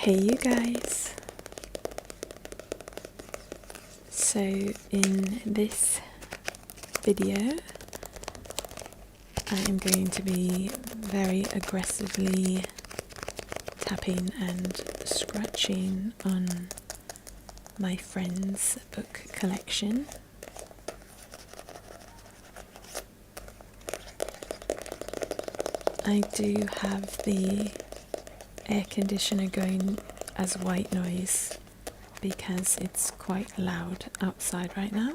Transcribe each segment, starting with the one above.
Hey you guys! So in this video I am going to be very aggressively tapping and scratching on my friend's book collection. I do have the air conditioner going as white noise because it's quite loud outside right now.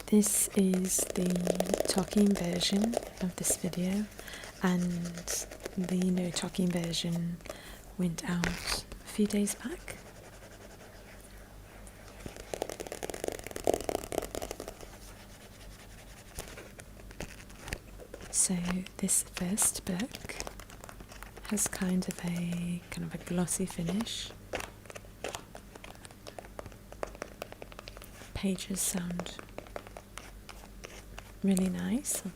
This is the talking version of this video, and the no talking version went out a few days back. So this first book has kind of a glossy finish. Pages sound really nice. I'll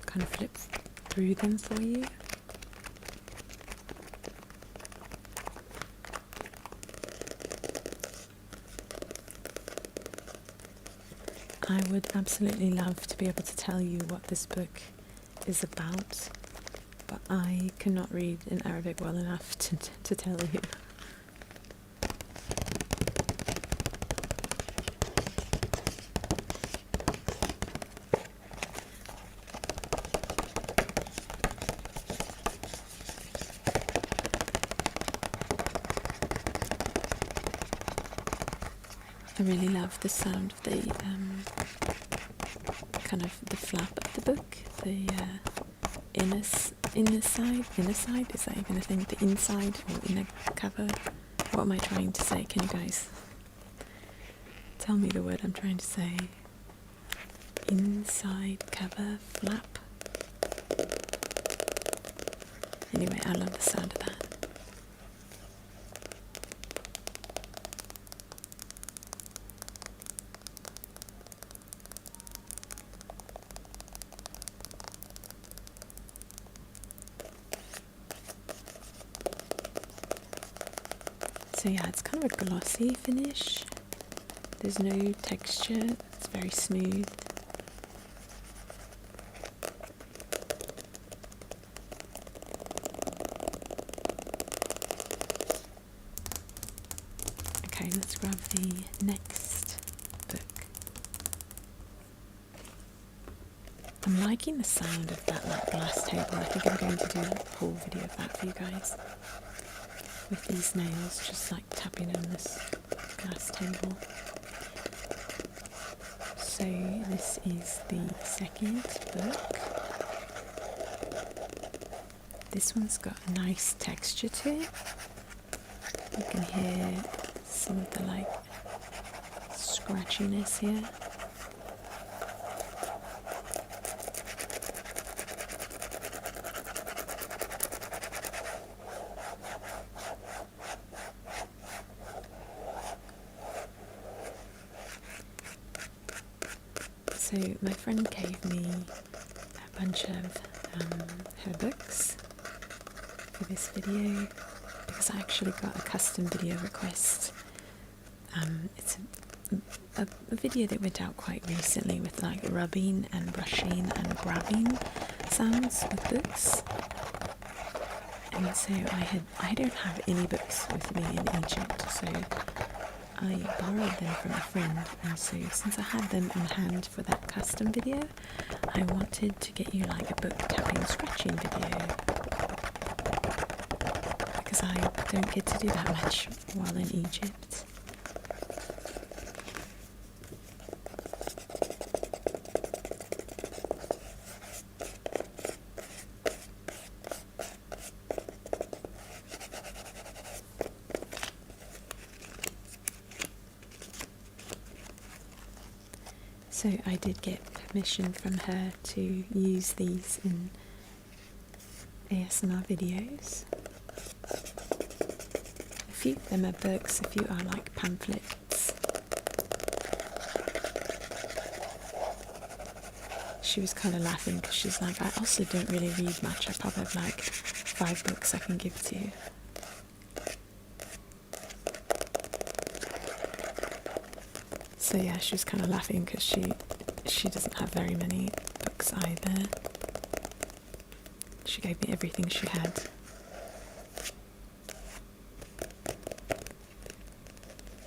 kind of flip through them for you. I would absolutely love to be able to tell you what this book is about, but I cannot read in Arabic well enough to tell you. I really love the sound of the the flap of the book, the inner side, is that even a thing? The inside or inner cover? What am I trying to say? Can you guys tell me the word I'm trying to say? Inside cover, flap. Anyway, I love the sound of that. So yeah, it's kind of a glossy finish. There's no texture, it's very smooth. Okay, let's grab the next book. I'm liking the sound of that glass table. I think I'm going to do a whole video of that for you guys. With these nails, just like tapping on this glass table. So this is the second book. This one's got a nice texture to it. You can hear some of the scratchiness here. So my friend gave me a bunch of her books for this video because I actually got a custom video request. It's a video that went out quite recently with rubbing and brushing and grabbing sounds with books. And so I don't have any books with me in Egypt, so I borrowed them from a friend, and so since I had them in hand for that custom video, I wanted to get you a book tapping scratching video, because I don't get to do that much while in Egypt. So I did get permission from her to use these in ASMR videos. A few of them are books, a few are pamphlets. she was kind of laughing because she's like, I also don't really read much. I probably have like 5 books I can give to you. So yeah, she was kind of laughing because she doesn't have very many books either. She gave me everything she had.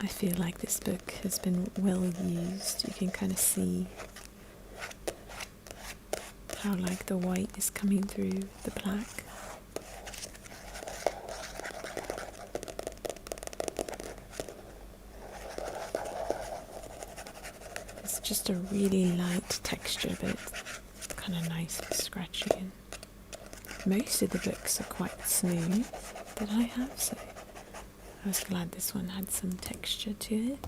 I feel like this book has been well used. You can kind of see how like the white is coming through the black. It's just a really light texture, but it's kind of nice and scratchy. And most of the books are quite smooth that I have, so I was glad this one had some texture to it.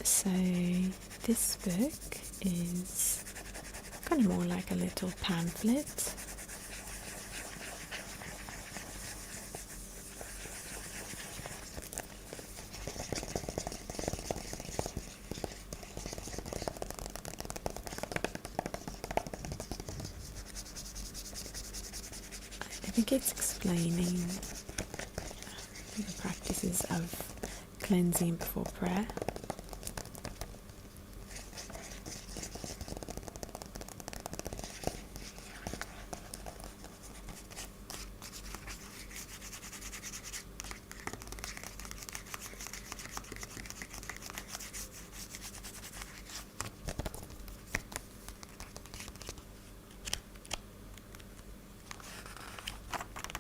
So this book is kind of more like a little pamphlet. I think it's explaining the practices of cleansing before prayer.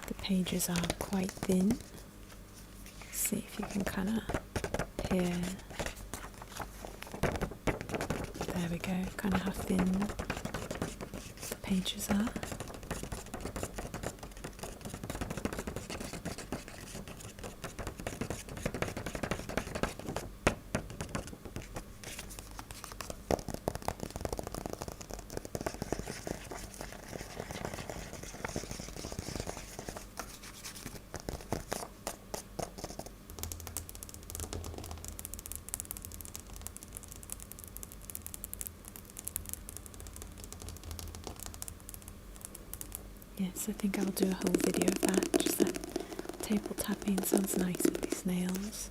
The pages are quite thin. See if you can kind of hear. There we go, kind of how thin the pages are. Yes, I think I'll do a whole video of that. Just that table tapping sounds nice with these nails.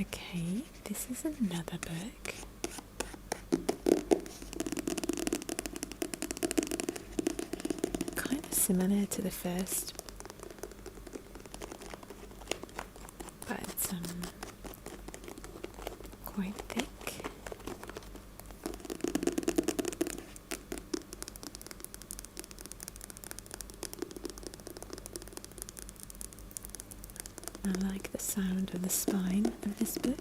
Okay, this is another book. Kind of similar to the first, but it's quite thick. I like the sound of the spine of this book.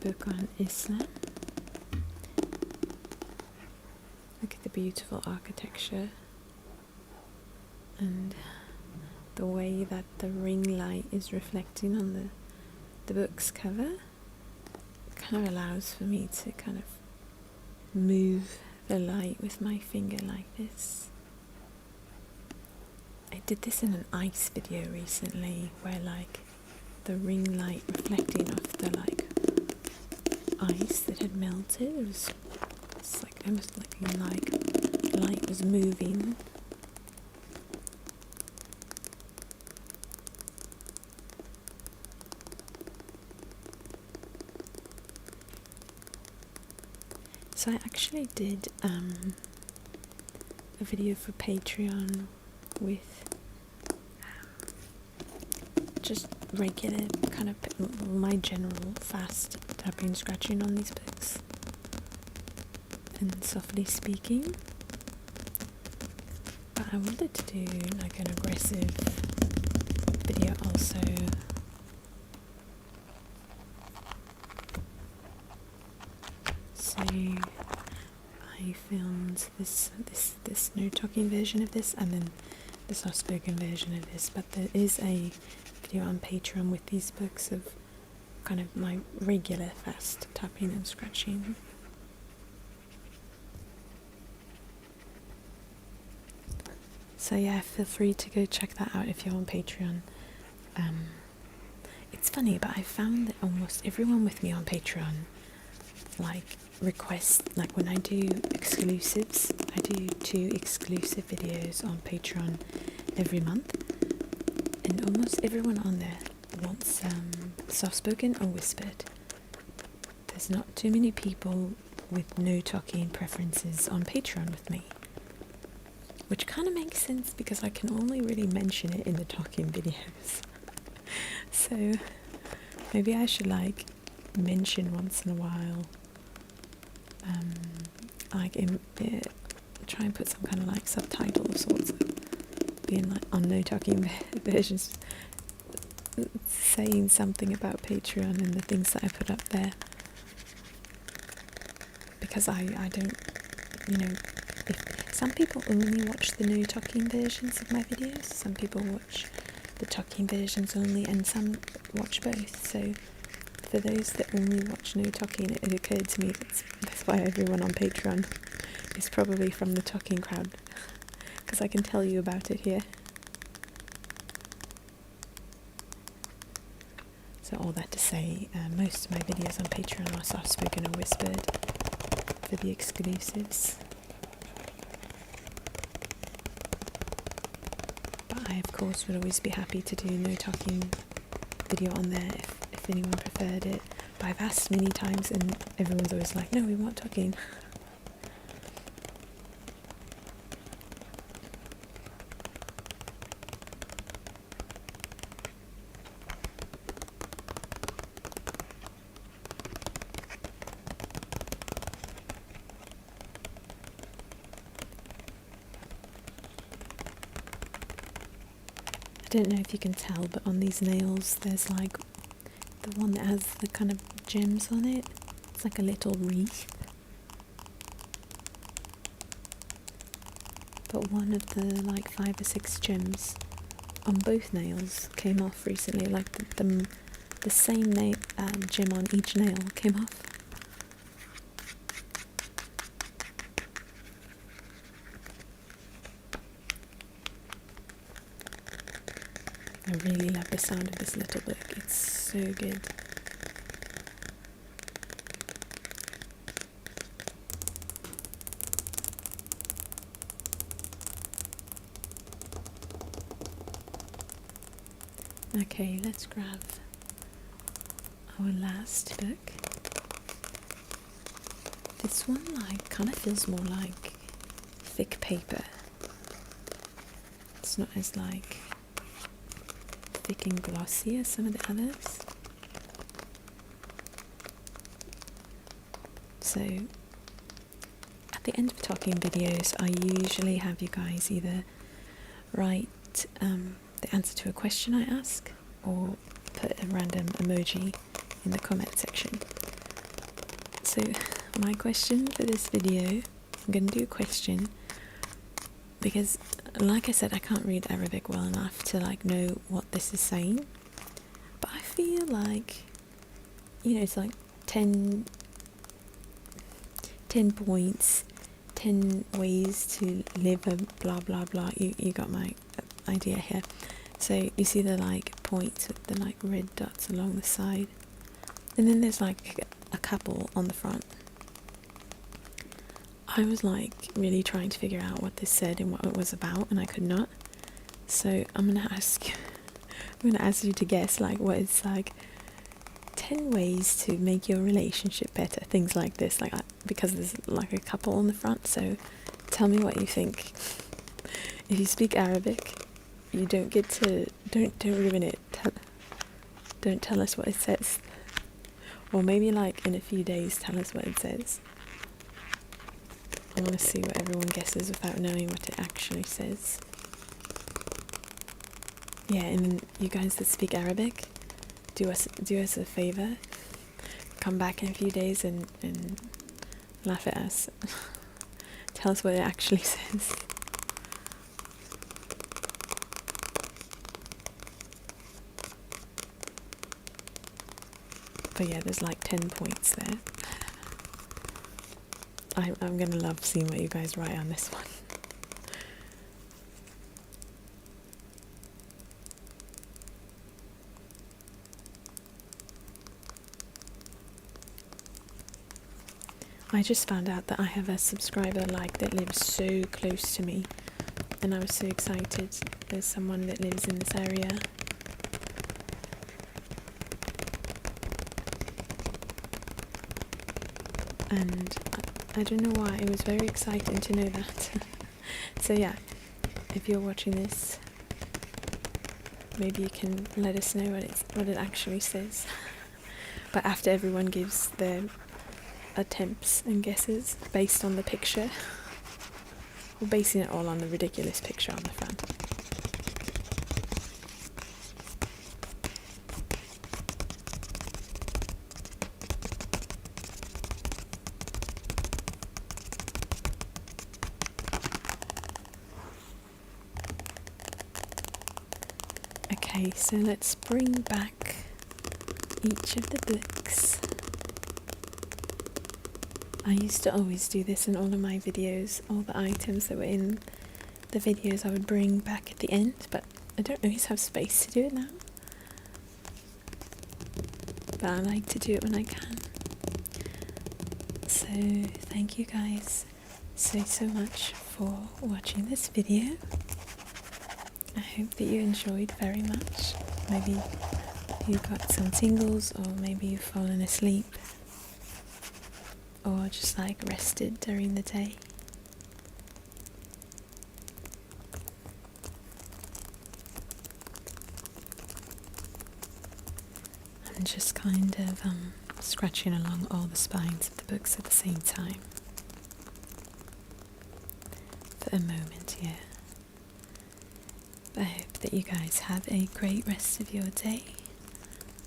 Book on Islam. Look at the beautiful architecture and the way that the ring light is reflecting on the book's cover. It kind of allows for me to kind of move the light with my finger like this. I did this in an ice video recently where like the ring light reflecting off the like ice that had melted. It's like almost like light was moving. So I actually did a video for Patreon with just regular kind of my general fast tapping, scratching on these books and softly speaking, but I wanted to do like an aggressive video also. So I filmed this no talking version of this and then the soft spoken version of this, but there is a video on Patreon with these books of kind of my regular fast tapping and scratching. So yeah, feel free to go check that out if you're on Patreon. It's funny, but I found that almost everyone with me on Patreon like requests, like when I do exclusives, I do 2 exclusive videos on Patreon every month, and almost everyone on there wants soft spoken or whispered. There's not too many people with no talking preferences on Patreon with me, which kind of makes sense because I can only really mention it in the talking videos. So maybe I should like mention once in a while, try and put some kind of like subtitle of sorts, being like on no talking versions, saying something about Patreon and the things that I put up there, because I don't, if some people only watch the no talking versions of my videos, some people watch the talking versions only, and some watch both. So for those that only watch no talking, it occurred to me that's why everyone on Patreon is probably from the talking crowd, because I can tell you about it here. So all that to say, most of my videos on Patreon are soft spoken and whispered for the exclusives. But I of course would always be happy to do no talking video on there if anyone preferred it. But I've asked many times and everyone's always like, no, we want talking. I don't know if you can tell, but on these nails there's like the one that has the kind of gems on it. It's like a little wreath. But one of the like 5 or 6 gems on both nails came off recently. Like the same gem on each nail came off. I really love the sound of this little book. It's so good. Okay, let's grab our last book. This one like kind of feels more like thick paper. It's not as like thick and glossy as some of the others. So at the end of talking videos, I usually have you guys either write the answer to a question I ask or put a random emoji in the comment section. So my question for this video, I'm going to do a question because, like I said, I can't read Arabic well enough to like know what this is saying, but I feel like, it's like 10 points, 10 ways to live a blah blah blah. You got my idea here. So you see the like points with the like red dots along the side, and then there's like a couple on the front. I was like really trying to figure out what this said and what it was about, and I could not. So I'm gonna ask you to guess like what it's like 10 ways to make your relationship better, things like this, like because there's like a couple on the front. So tell me what you think. If you speak Arabic, you don't get to don't ruin it. Don't tell us what it says, or maybe like in a few days tell us what it says. I want to see what everyone guesses without knowing what it actually says. Yeah, and you guys that speak Arabic, do us a favor. Come back in a few days and laugh at us. Tell us what it actually says. But yeah, there's like 10 points there. I'm gonna love seeing what you guys write on this one. I just found out that I have a subscriber like that lives so close to me, and I was so excited. There's someone that lives in this area. And I don't know why, it was very exciting to know that. So yeah, if you're watching this, maybe you can let us know what it actually says. But after everyone gives their attempts and guesses based on the picture, we're basing it all on the ridiculous picture on the front. Okay, so let's bring back each of the books. I used to always do this in all of my videos. All the items that were in the videos I would bring back at the end, but I don't always have space to do it now. But I like to do it when I can. So thank you guys so much for watching this video. I hope that you enjoyed very much. Maybe you got some tingles, or maybe you've fallen asleep, or just like rested during the day. I'm just kind of scratching along all the spines of the books at the same time for a moment here. I hope that you guys have a great rest of your day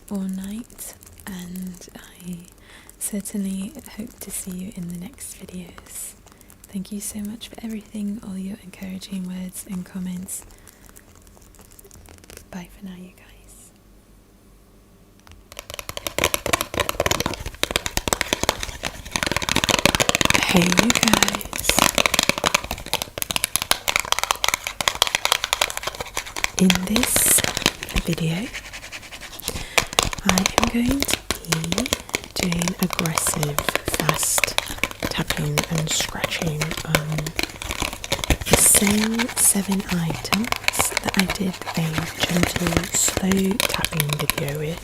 or night, and I certainly hope to see you in the next videos. Thank you so much for everything, all your encouraging words and comments. Bye for now, you guys. Hey you guys. In this video, I am going to be doing aggressive, fast tapping and scratching on the same 7 items that I did a gentle, slow tapping video with.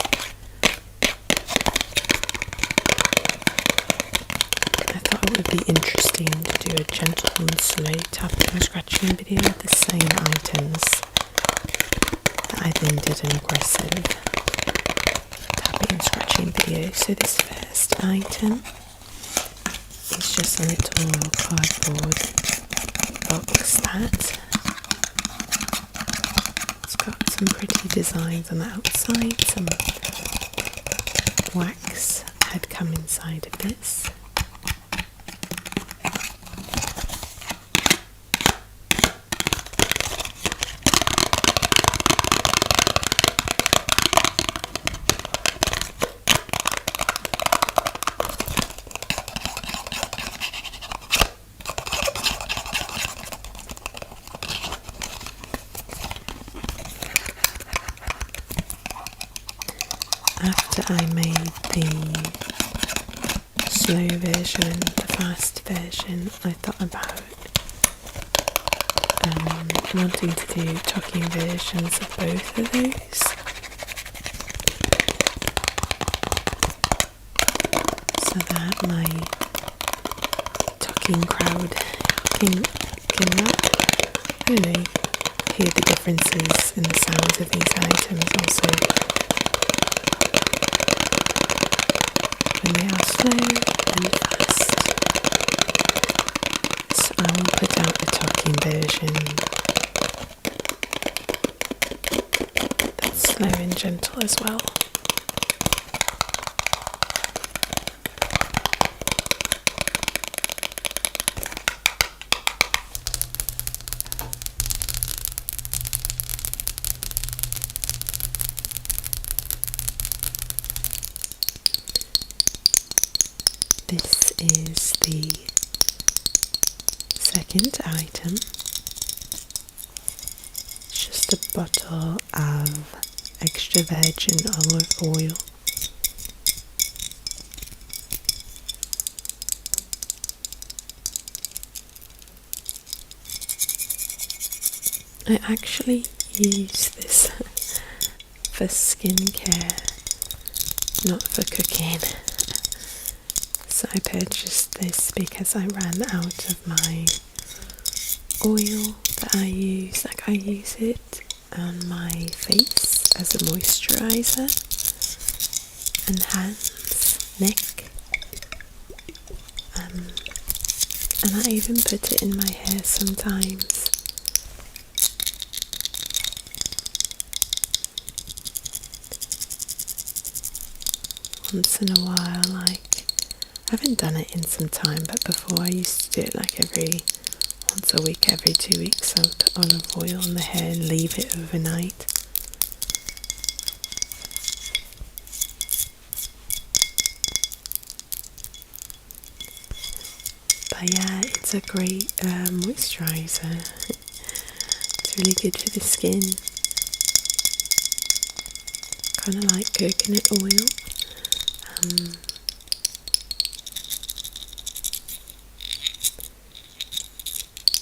I thought it would be interesting to do a gentle and slow tapping and scratching video with the same items. I then did an aggressive tapping and scratching video. So this first item is just a little cardboard box that it's got some pretty designs on the outside. Some wax had come inside of this. after I made the slow version, the fast version, I thought about wanting to do talking versions of both of those. So that my talking crowd can I don't know, hear the differences in the sounds of these items also when they are slow and fast. So I will put out the talking version that's slow and gentle as well. This is the second item. It's just a bottle of extra virgin olive oil. I actually use this for skincare, not for cooking. So I purchased this because I ran out of my oil that I use. Like I use it on my face as a moisturizer, and hands, neck, and I even put it in my hair sometimes. Once in a while, like, I haven't done it in some time, but before I used to do it like once a week, every 2 weeks. I would put olive oil on the hair and leave it overnight. But yeah, it's a great moisturizer. It's really good for the skin. Kind of like coconut oil.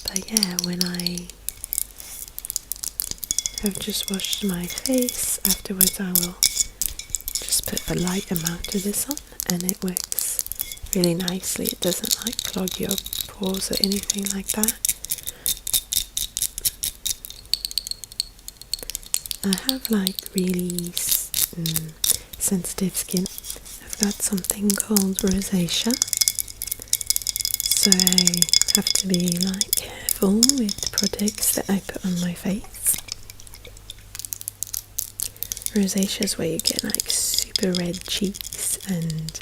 But yeah, when I have just washed my face, afterwards I will just put a light amount of this on, and it works really nicely. It doesn't like clog your pores or anything like that. I have like really sensitive skin. I've got something called rosacea, so I have to be like careful with products that I put on my face. Rosacea is where you get like super red cheeks and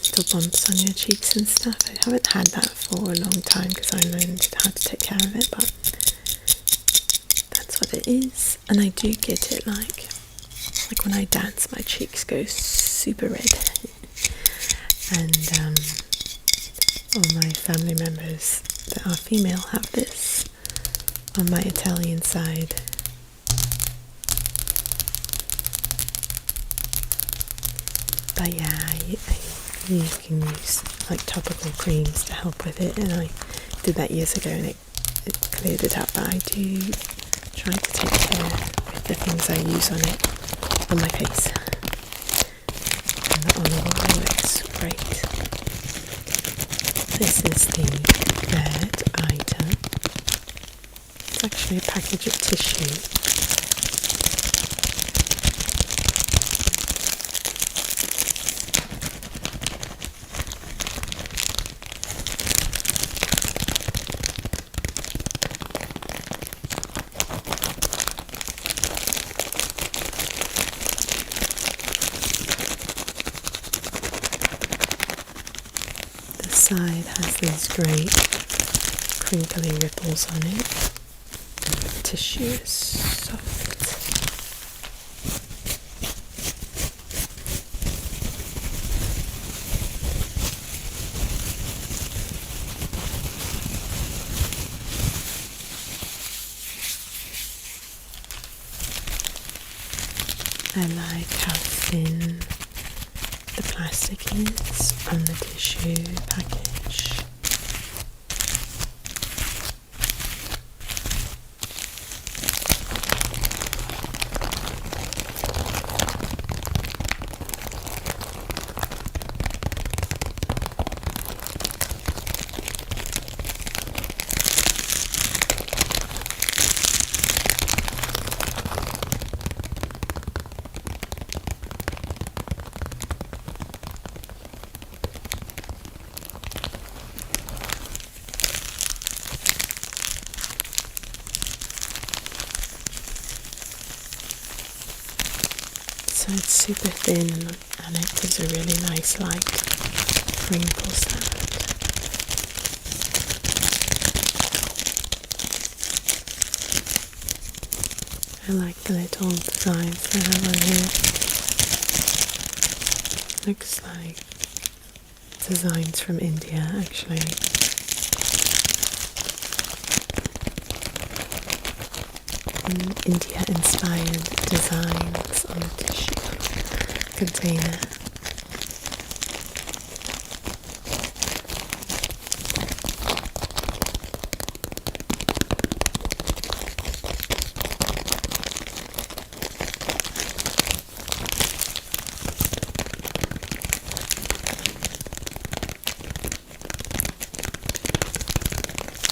little bumps on your cheeks and stuff. I haven't had that for a long time because I learned how to take care of it, but that's what it is. And I do get it like when I dance, my cheeks go super red. And all my family members that are female have this on my Italian side. But yeah, you can use like topical creams to help with it, and I did that years ago and it cleared it up. But I do try to take care with the things I use on my face, and the olive oil works great. This is the third item. It's actually a package of tissue. Side has these great crinkly ripples on it. The tissue is soft. I like how thin the plastic is on the tissue package. So it's super thin and it gives a really nice light crinkle sound. I like the little designs they have on here. Looks like designs from India actually. India inspired designs on the tissue container.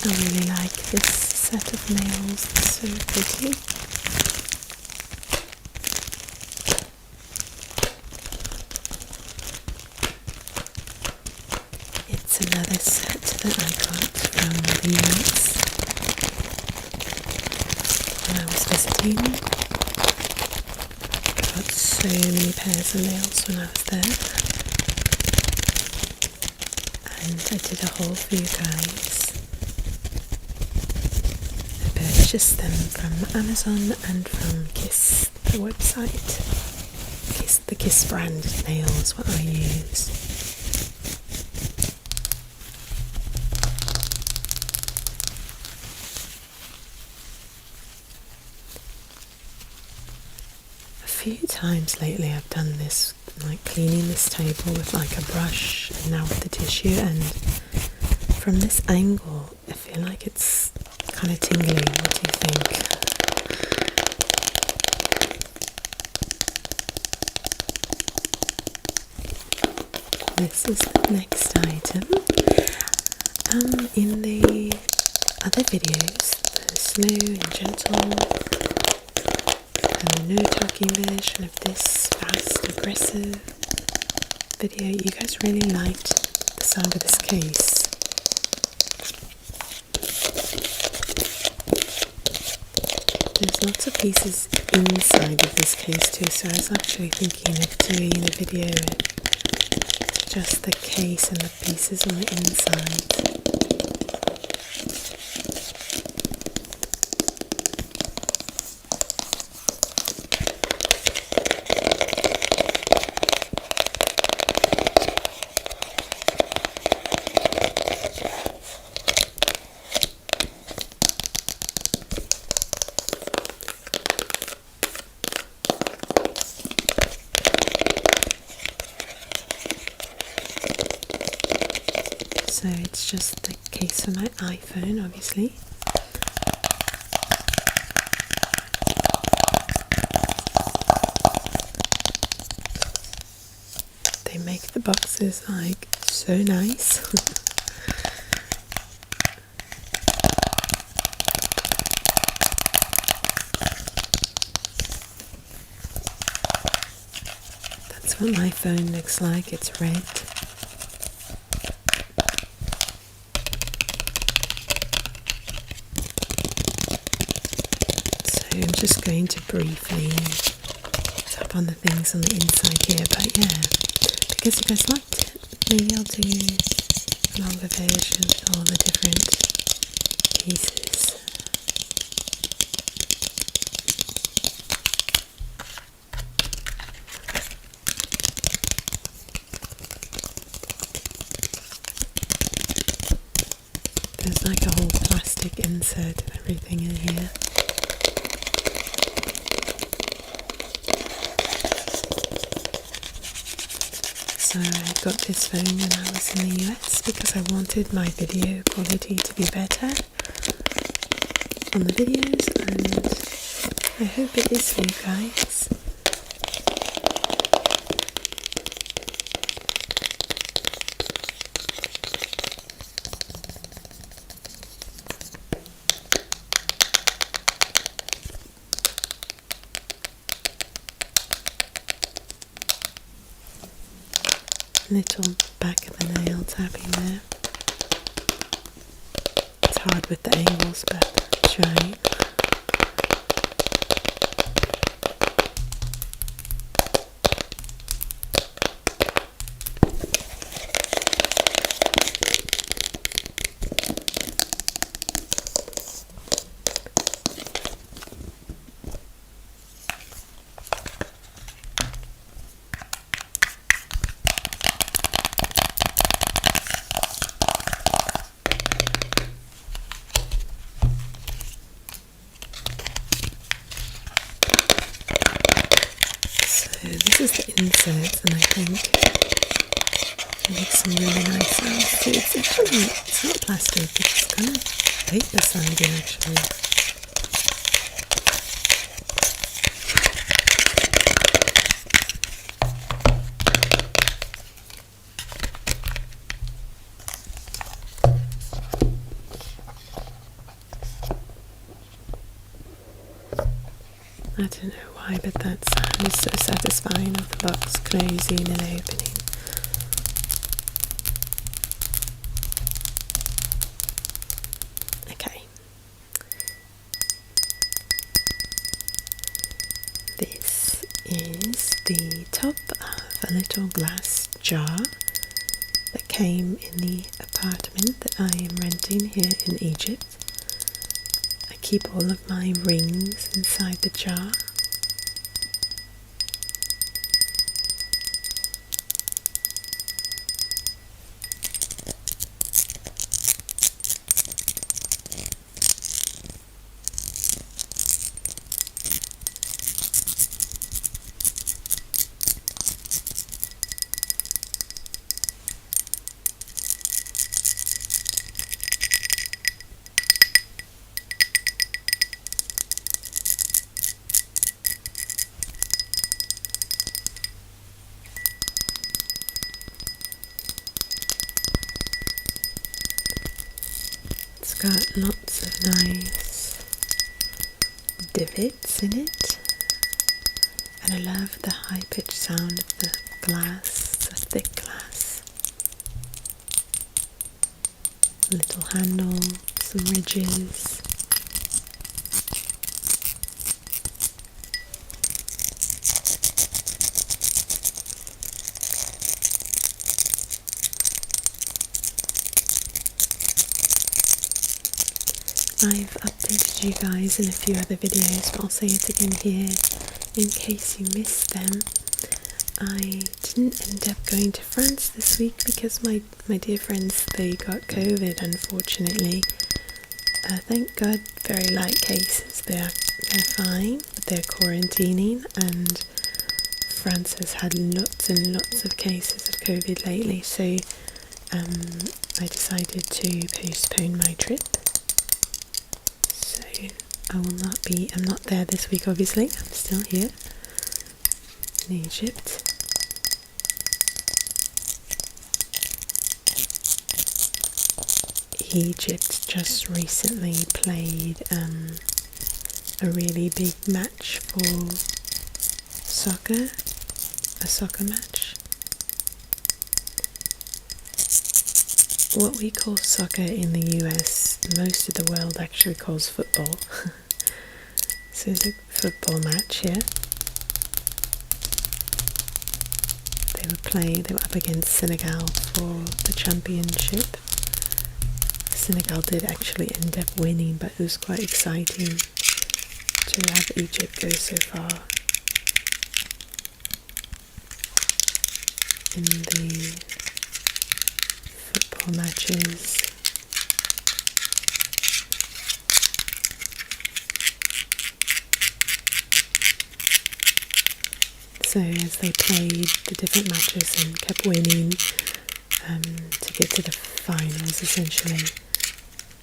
I really like this set of nails, it's so pretty. It's another set that I got from the US when I was visiting. I got so many pairs of nails when I was there. And I did a haul for you guys. Purchased them from Amazon and from Kiss, the website. The Kiss brand nails, what I use. A few times lately I've done this, like cleaning this table with like a brush and now with the tissue, and from this angle I feel like it's kind of tingly. What do you think? This is the next item. In the other videos, the slow and gentle and the no talking version of this fast aggressive video, you guys really liked the sound of this case. There's lots of pieces inside of this case too, so I was actually thinking of doing a video with just the case and the pieces on the inside. So it's just the case for my iPhone, obviously. They make the boxes like so nice. That's what my phone looks like, it's red. I'm just going to briefly tap on the things on the inside here, but yeah, because you guys liked it, maybe I'll do a longer version of all the different pieces. There's like a whole plastic insert and everything in here. So I got this phone when I was in the US because I wanted my video quality to be better on the videos, and I hope it is for you guys. Little back of the nail tapping there. It's hard with the angles, but try. This is the insert, and I think it makes some really nice sounds too. It's not plastic, it's kind of paper sounding actually. I don't know why, but that sound is so satisfying of the box closing and opening. Okay. This is the top of a little glass jar that came in the apartment that I am renting here in Egypt. I keep all of my rings inside the jar. It's got lots of nice divots in it, and I love the high-pitched sound of the glass. It's a thick glass. Little handle, some ridges. I've updated you guys in a few other videos, but I'll say it again here in case you missed them. I didn't end up going to France this week because my dear friends, they got COVID, unfortunately. Thank God, very light cases. They're fine, but they're quarantining, and France has had lots and lots of cases of COVID lately, so I decided to postpone my trip. So I'm not there this week, obviously. I'm still here in Egypt. Egypt just recently played a really big match for soccer, a soccer match. What we call soccer in the US, most of the world actually calls football. So it's a football match here. They were up against Senegal for the championship. Senegal did actually end up winning, but it was quite exciting to have Egypt go so far in the football matches. So as they played the different matches and kept winning to get to the finals, essentially,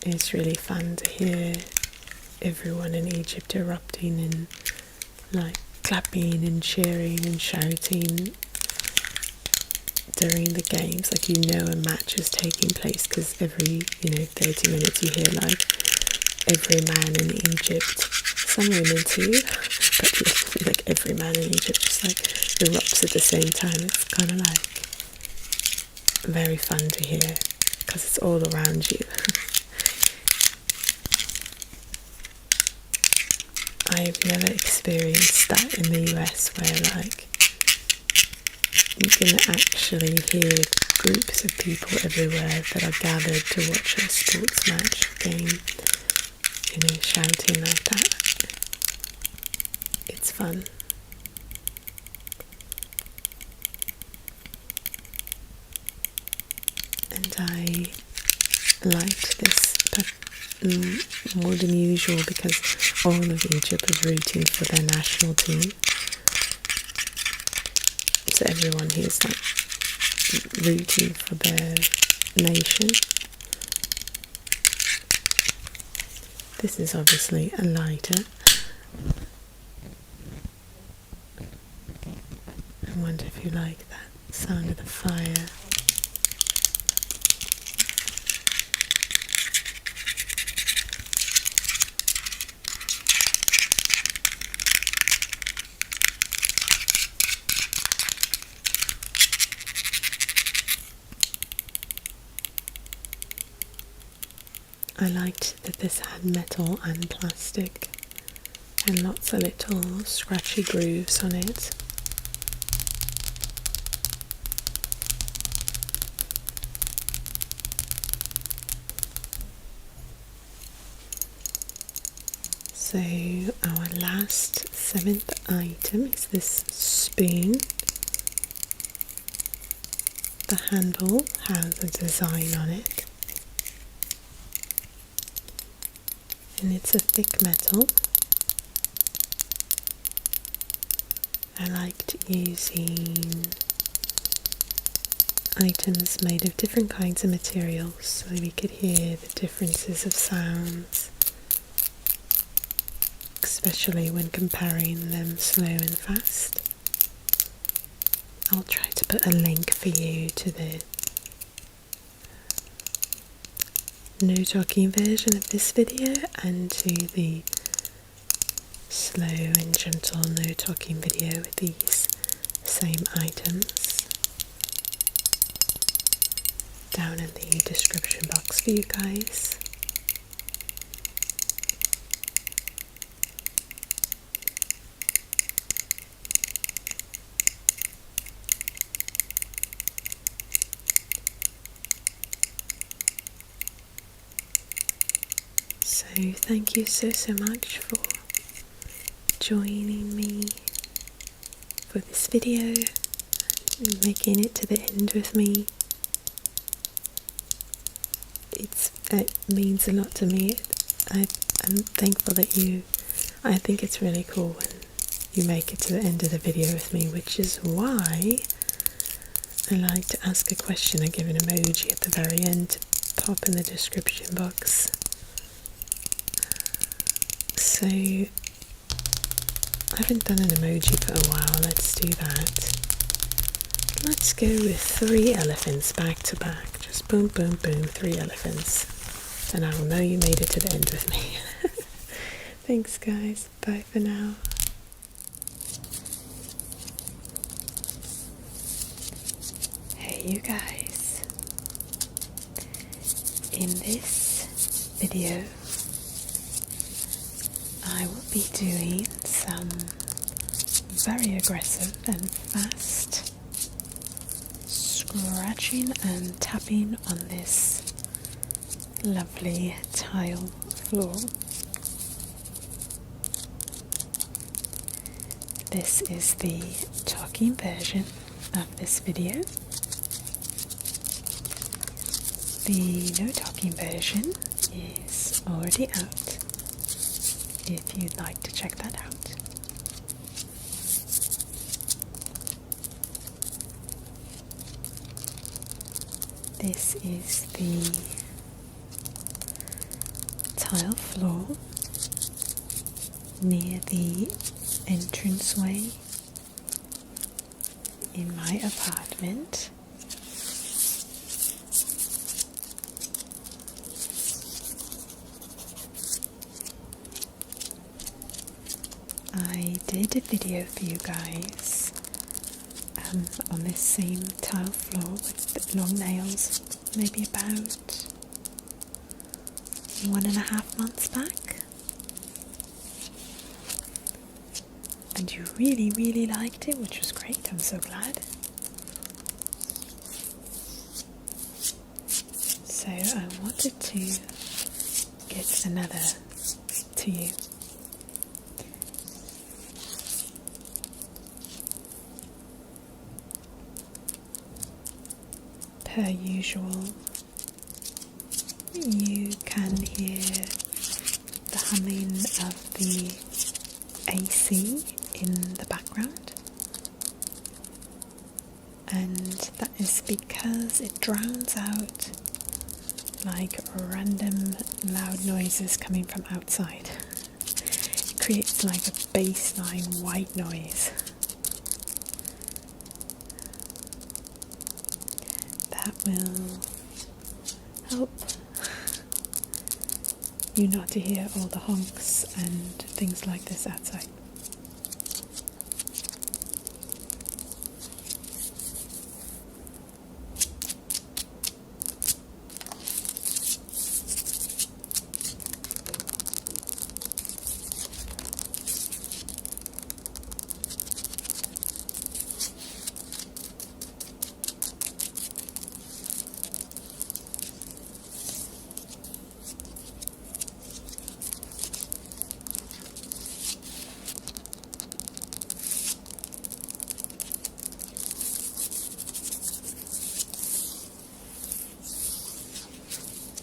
it's really fun to hear everyone in Egypt erupting and like clapping and cheering and shouting during the games. Like, you know, a match is taking place because every 30 minutes you hear like every man in Egypt, some women too, but literally like every man in Egypt just like erupts at the same time. It's kind of like very fun to hear because it's all around you. I've never experienced that in the US, where like you can actually hear groups of people everywhere that are gathered to watch a sports match game, shouting like that. It's fun. And I liked this more than usual because all of Egypt was rooting for their national team. So everyone here is like rooting for their nation. This is obviously a lighter. I wonder if you like that sound of the fire. I liked that this had metal and plastic and lots of little scratchy grooves on it. So our last 7th item is this spoon. The handle has a design on it. And it's a thick metal. I liked using items made of different kinds of materials so we could hear the differences of sounds, especially when comparing them slow and fast. I'll try to put a link for you to the no talking version of this video and to the slow and gentle no talking video with these same items down in the description box for you guys. So thank you so much for joining me for this video and making it to the end with me. It means a lot to me. I'm thankful that I think it's really cool when you make it to the end of the video with me, which is why I like to ask a question and give an emoji at the very end to pop in the description box. So, I haven't done an emoji for a while. Let's do that. Let's go with 3 elephants back to back. Just boom, boom, boom, 3 elephants. And I will know you made it to the end with me. Thanks, guys. Bye for now. Hey, you guys. In this video, I will be doing some very aggressive and fast scratching and tapping on this lovely tile floor. This is the talking version of this video. The no talking version is already out, if you'd like to check that out. This is the tile floor near the entranceway in my apartment. I did a video for you guys on this same tile floor with long nails, maybe about 1.5 months back, and you really liked it, which was great. I'm so glad. So I wanted to get another to you. Per usual, you can hear the humming of the AC in the background, and that is because it drowns out like random loud noises coming from outside. It creates like a bassline white noise. That will help you not to hear all the honks and things like this outside.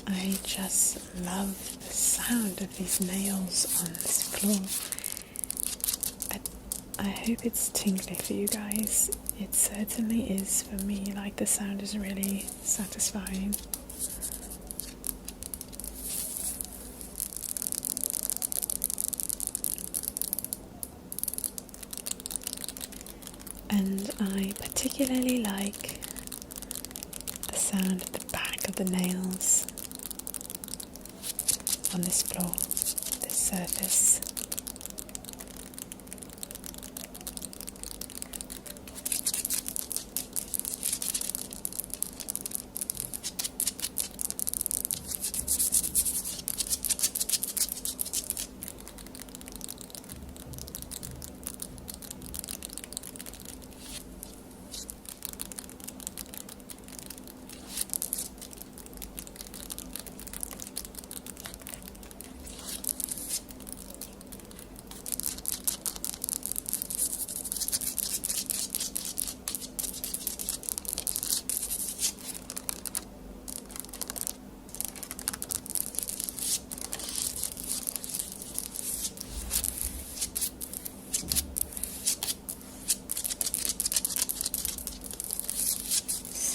I just love the sound of these nails on this floor. I hope it's tingly for you guys. It certainly is for me. Like, the sound is really satisfying. And I particularly like the sound of the back of the nails on this floor, this surface.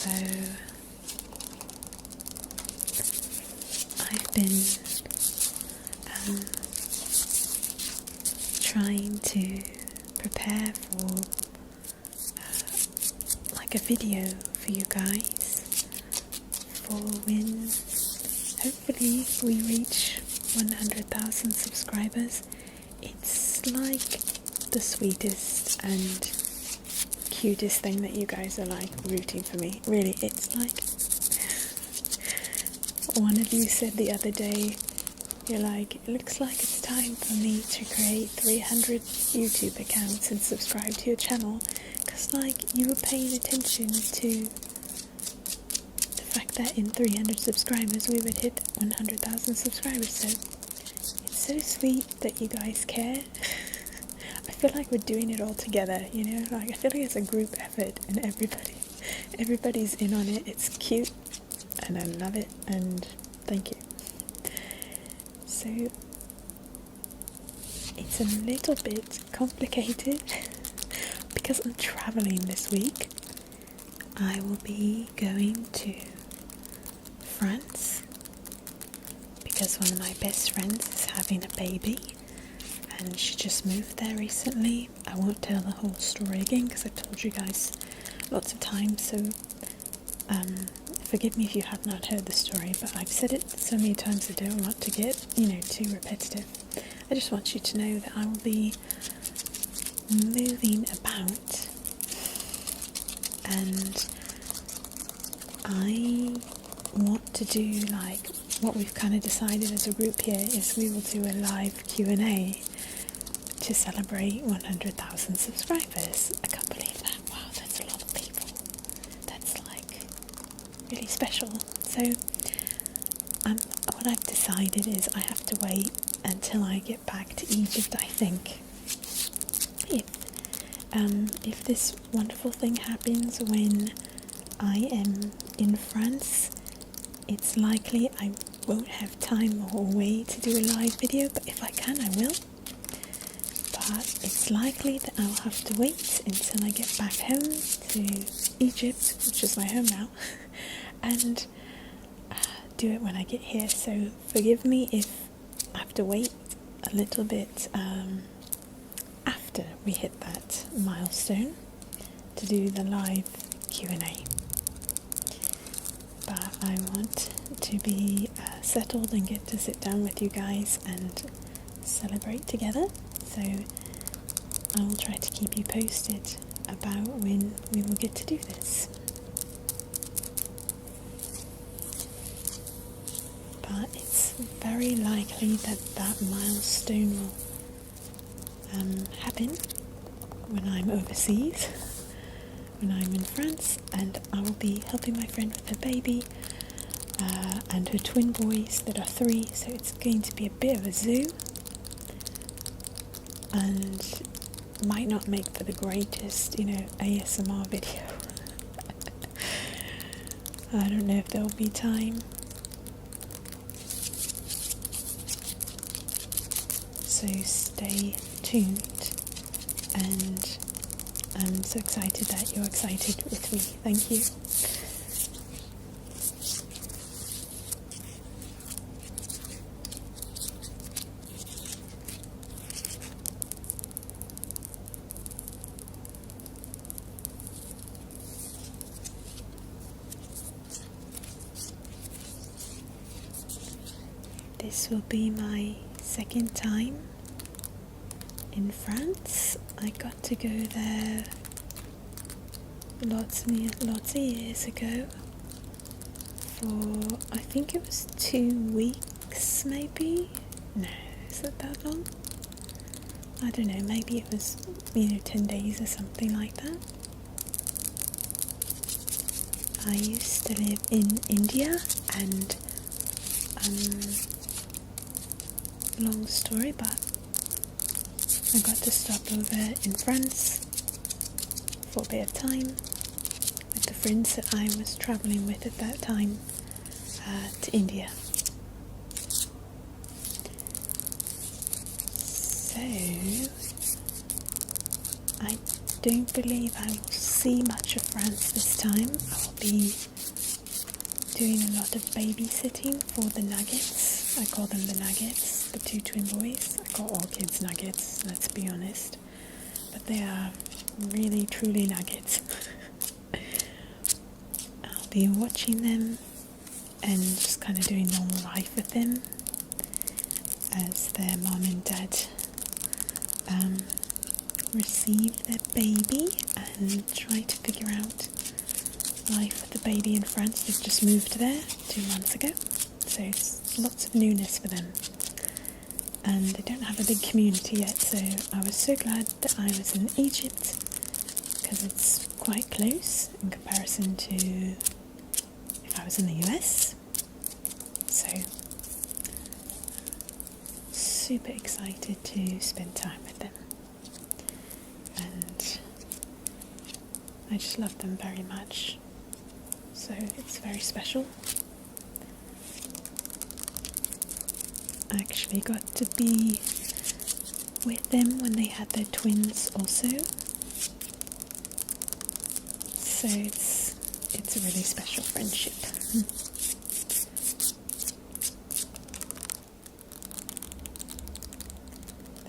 So I've been trying to prepare for like a video for you guys for when hopefully we reach 100,000 subscribers. It's like the sweetest and cutest thing that you guys are like rooting for me. Really, it's like, one of you said the other day, you're like, it looks like it's time for me to create 300 YouTube accounts and subscribe to your channel, because like you were paying attention to the fact that in 300 subscribers we would hit 100,000 subscribers. So it's so sweet that you guys care. I feel like we're doing it all together, you know, like I feel like it's a group effort and everybody's in on it. It's cute and I love it, and thank you. So it's a little bit complicated because I'm traveling this week. I will be going to France because one of my best friends is having a baby and she just moved there recently. I won't tell the whole story again because I've told you guys lots of times, so forgive me if you have not heard the story, but I've said it so many times I don't want to get, too repetitive. I just want you to know that I will be moving about, and I want to do, like, what we've kind of decided as a group here is we will do a live Q&A to celebrate 100,000 subscribers. I can't believe that. Wow, that's a lot of people. That's like really special. So what I've decided is I have to wait until I get back to Egypt, I think. If this wonderful thing happens when I am in France, it's likely I won't have time or way to do a live video, but if I can, I will. But it's likely that I'll have to wait until I get back home to Egypt, which is my home now, and do it when I get here. So forgive me if I have to wait a little bit after we hit that milestone to do the live Q&A. But I want to be settled and get to sit down with you guys and celebrate together. So I will try to keep you posted about when we will get to do this. But it's very likely that that milestone will happen when I'm overseas, when I'm in France, and I will be helping my friend with her baby and her twin boys that are 3, so it's going to be a bit of a zoo and might not make for the greatest, ASMR video. I don't know if there'll be time. So stay tuned, and I'm so excited that you're excited with me. Thank you. This will be my second time in France. I got to go there lots of years ago for, I think it was 2 weeks maybe? No, is it that long? I don't know, maybe it was 10 days or something like that. I used to live in India, and long story, but I got to stop over in France for a bit of time with the friends that I was travelling with at that time to India. So I don't believe I will see much of France this time. I will be doing a lot of babysitting for the nuggets. I call them the nuggets, the 2 twin boys. I call all kids nuggets, let's be honest. But they are really, truly nuggets. I'll be watching them and just kind of doing normal life with them as their mom and dad receive their baby and try to figure out life with the baby in France. They've just moved there 2 months ago, so it's lots of newness for them, and they don't have a big community yet. So I was so glad that I was in Egypt because it's quite close in comparison to if I was in the US. So super excited to spend time with them, and I just love them very much. So it's very special. I actually got to be with them when they had their twins also. So it's a really special friendship.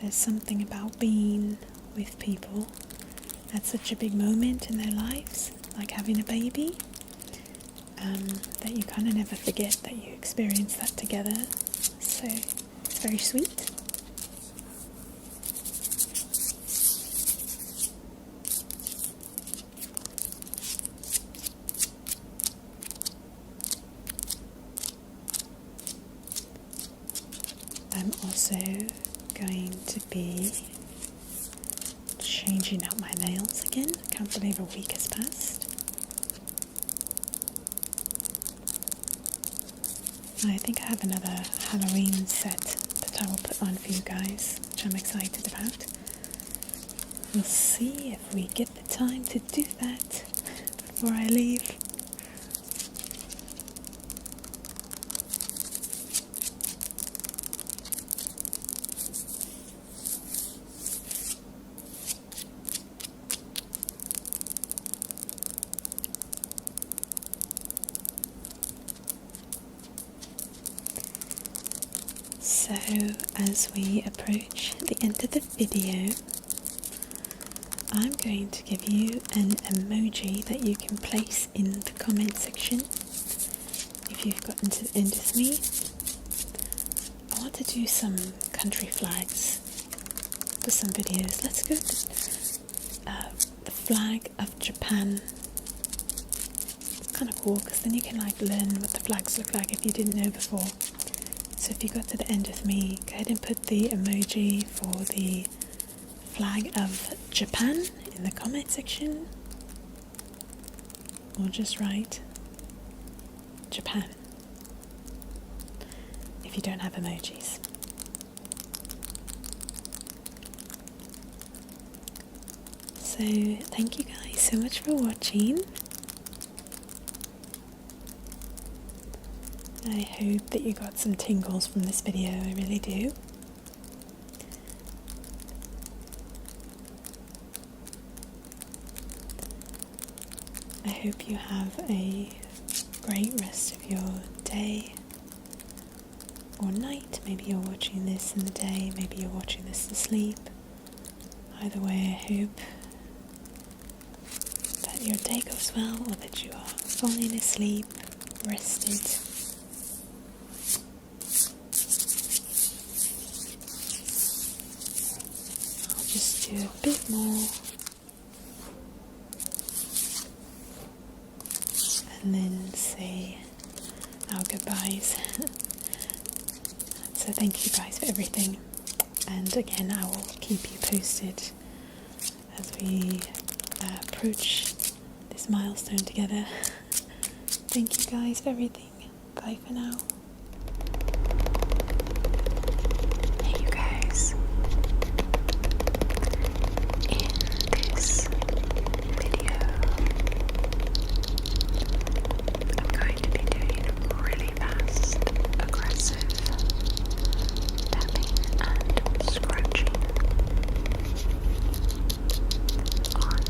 there's something about being with people at such a big moment in their lives, like having a baby, that you kind of never forget that you experienced that together. So it's very sweet. I'm also going to be changing out my nails again. I can't believe a week has passed. I think I have another Halloween set that I will put on for you guys, which I'm excited about. We'll see if we get the time to do that before I leave. So, as we approach the end of the video, I'm going to give you an emoji that you can place in the comment section if you've gotten to the end with me. I want to do some country flags for some videos. Let's go with the flag of Japan. It's kind of cool because then you can like learn what the flags look like if you didn't know before. So if you got to the end with me, go ahead and put the emoji for the flag of Japan in the comment section, or just write Japan if you don't have emojis. So thank you guys so much for watching. I hope that you got some tingles from this video, I really do. I hope you have a great rest of your day or night. Maybe you're watching this in the day, maybe you're watching this to sleep. Either way, I hope that your day goes well, or that you are falling asleep, rested. Just do a bit more, and then say our goodbyes. So thank you guys for everything, and again I will keep you posted as we approach this milestone together. Thank you guys for everything. Bye for now. Hey you guys. This video, I'm going to be doing really fast, aggressive tapping and scratching on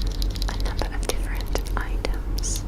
a number of different items.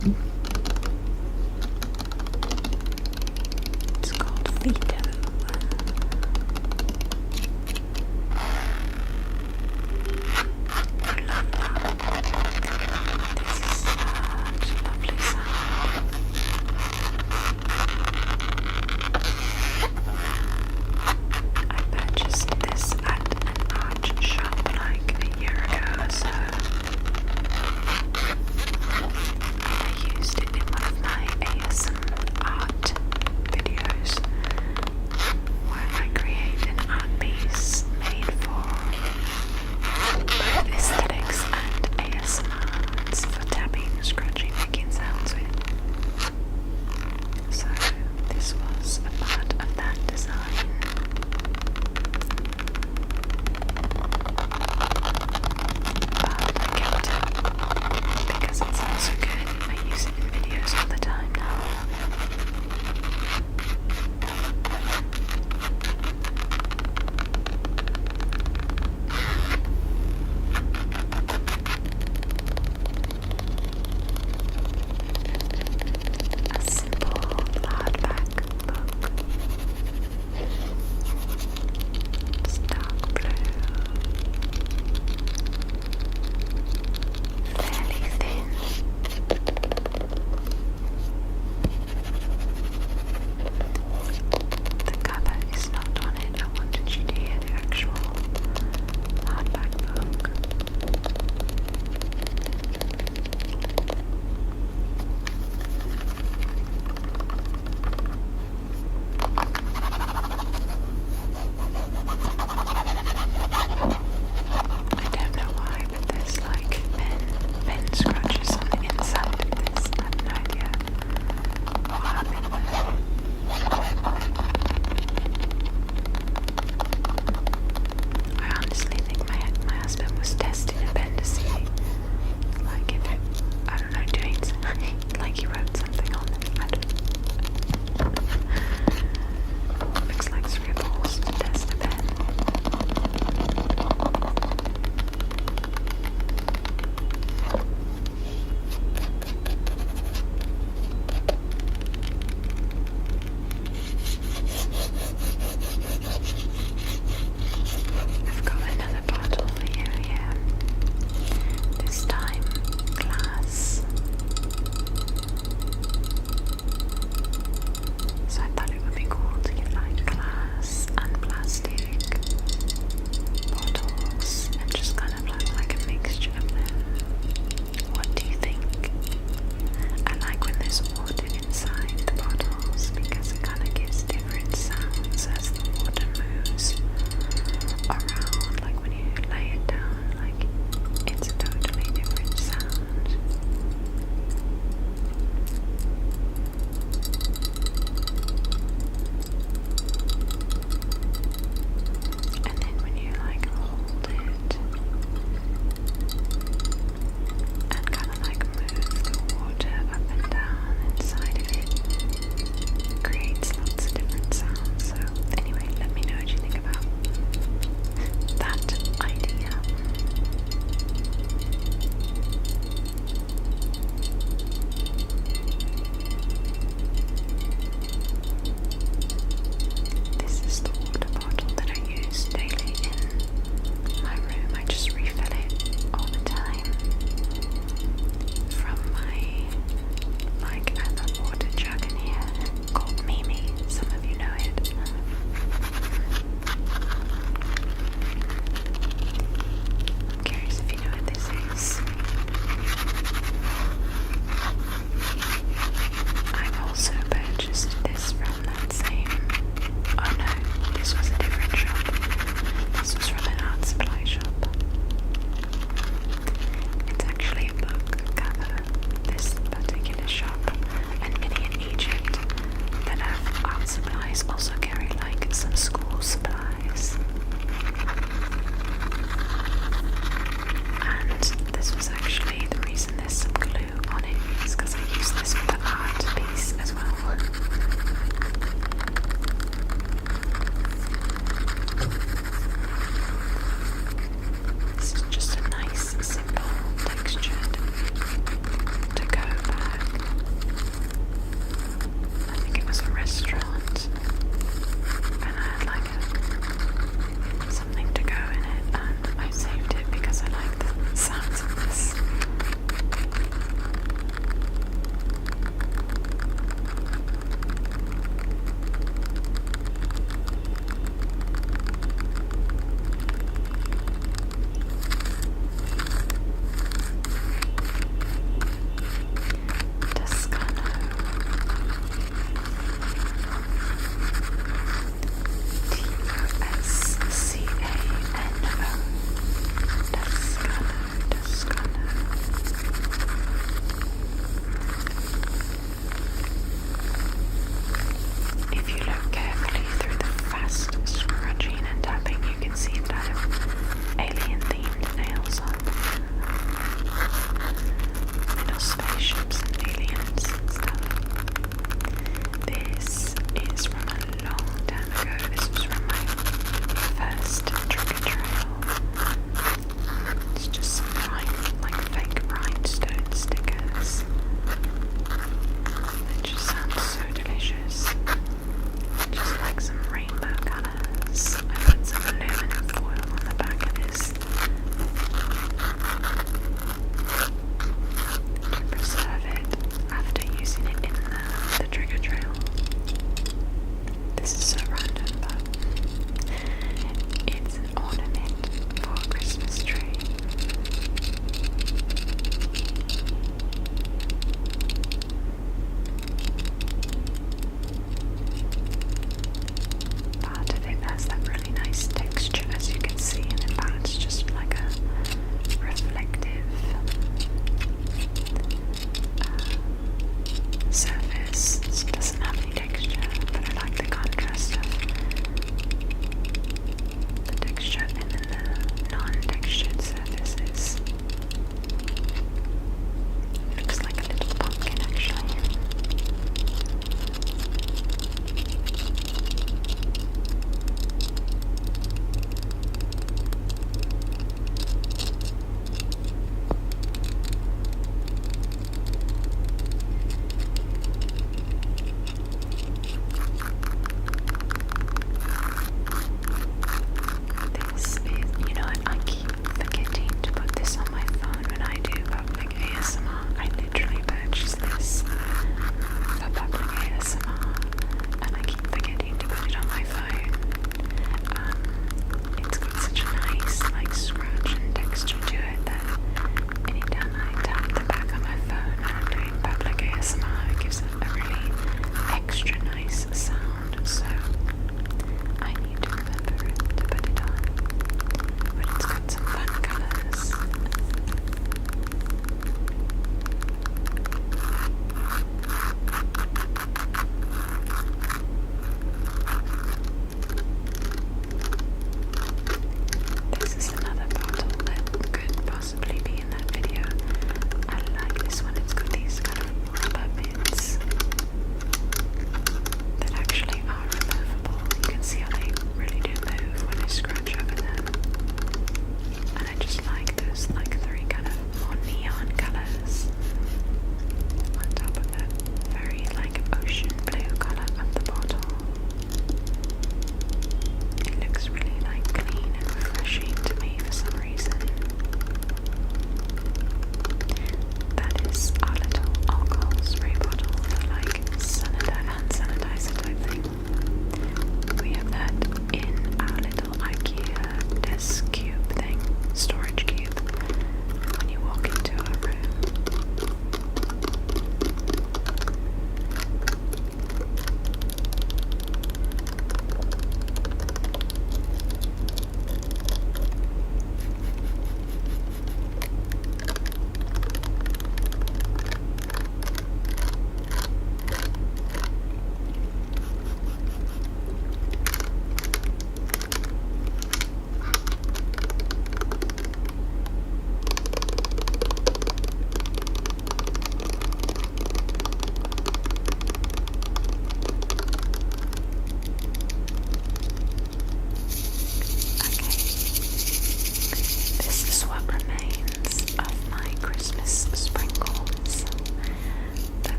It's called Veto. I love that. This is such a lovely sound. I purchased this at an art shop like a year ago or so. I used it in one of my ASMR art videos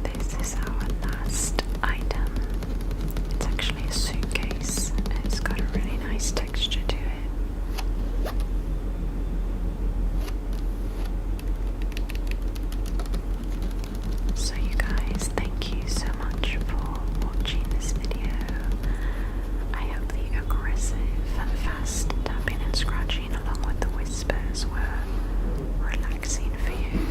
This is our last item. It's actually a suitcase and it's got a really nice texture to it. So you guys, thank you so much for watching this video. I hope the aggressive, fast tapping and scratching along with the whispers were relaxing for you.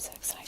so excited.